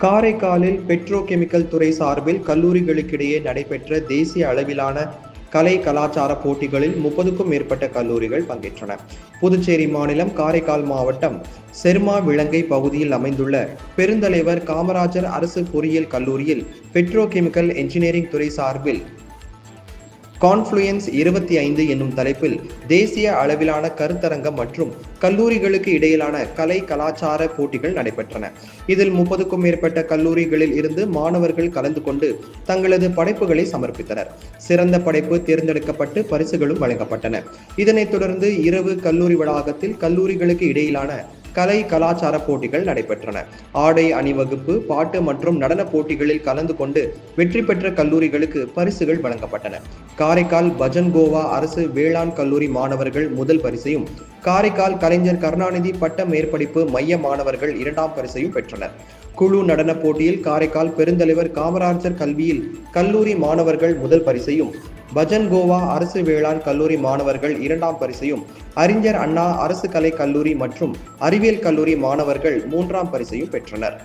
காரைக்காலில் பெட்ரோகெமிக்கல் துறை சார்பில் கல்லூரிகளுக்கிடையே நடைபெற்ற தேசிய அளவிலான கலை கலாச்சார போட்டிகளில் 30க்கும் மேற்பட்ட கல்லூரிகள் பங்கேற்றன. புதுச்சேரி மாநிலம் காரைக்கால் மாவட்டம் செர்மா விளங்கை பகுதியில் அமைந்துள்ள பெருந்தலைவர் காமராஜர் அரசு பொறியியல் கல்லூரியில் பெட்ரோகெமிக்கல் என்ஜினியரிங் துறை சார்பில் கான்ஃப்ளூயன்ஸ் 25 என்னும் தலைப்பில் தேசிய அளவிலான கருத்தரங்கம் மற்றும் கல்லூரிகளுக்கு இடையிலான கலை கலாச்சார போட்டிகள் நடைபெற்றன. இதில் 30க்கும் மேற்பட்ட கல்லூரிகளில் இருந்து மாணவர்கள் கலந்து கொண்டு தங்களது படைப்புகளை சமர்ப்பித்தனர். சிறந்த படைப்பு தேர்ந்தெடுக்கப்பட்டு பரிசுகளும் வழங்கப்பட்டன. இதனைத் தொடர்ந்து இரவு கல்லூரி வளாகத்தில் கல்லூரிகளுக்கு இடையிலான கலை கலாச்சார போட்டிகள் நடைபெற்றன. ஆடை அணிவகுப்பு, பாட்டு மற்றும் நடன போட்டிகளில் கலந்து கொண்டு வெற்றி பெற்ற கல்லூரிகளுக்கு பரிசுகள் வழங்கப்பட்டன. காரைக்கால் பஜன் கோவா அரசு வேளாண் கல்லூரி மாணவர்கள் முதல் பரிசையும், காரைக்கால் கலைஞர் கருணாநிதி பட்ட மேற்படிப்பு மைய மாணவர்கள் 2ஆம் பரிசையும் பெற்றனர். குழு நடன போட்டியில் காரைக்கால் பெருந்தலைவர் காமராஜர் கல்வியில் கல்லூரி மாணவர்கள் முதல் பரிசையும், பஜன் கோவா அரசு வேளாண் கல்லூரி மாணவர்கள் 2ஆம் பரிசையும், அறிஞர் அண்ணா அரசு கலை கல்லூரி மற்றும் அறிவியல் கல்லூரி மாணவர்கள் 3ஆம் பரிசையும் பெற்றனர்.